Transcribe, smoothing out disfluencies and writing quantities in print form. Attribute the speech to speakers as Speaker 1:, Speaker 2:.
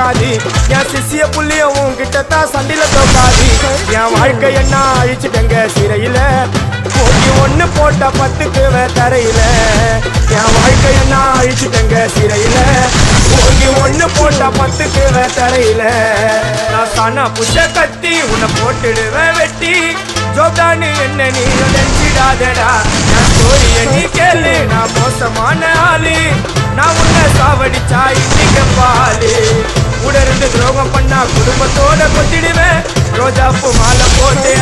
Speaker 1: தோக்காது என் சிசிய புள்ளிய உன்கிட்டத்தான் சண்டில தோக்காது என் வாழ்க்கை என்ன அழிச்சிட்டங்க சிறையில போட்டி ஒண்ணு போட்ட 10க்கு தரையில என் வாழ்க்கை என்ன அழிச்சிட்டங்க சிறையில போட்டி ஒண்ணு போட்ட 10க்கு தரையில நான் தானா புஷ கத்தி உன்னை போட்டுடுவேன் வெட்டி ஜோப்டானு என்ன நீ நினைச்சிடாதடா என் ஸ்டோரிய நீ கேளு நான் மோசமான ஆளு நான் உன்னை சாவடிச்சா இன்னைக்கு பாலு உடருந்து துரோகம் பண்ணா குடும்பத்தோட கொத்திடுவேன் ரோஜாப்பு மாலை போட்டு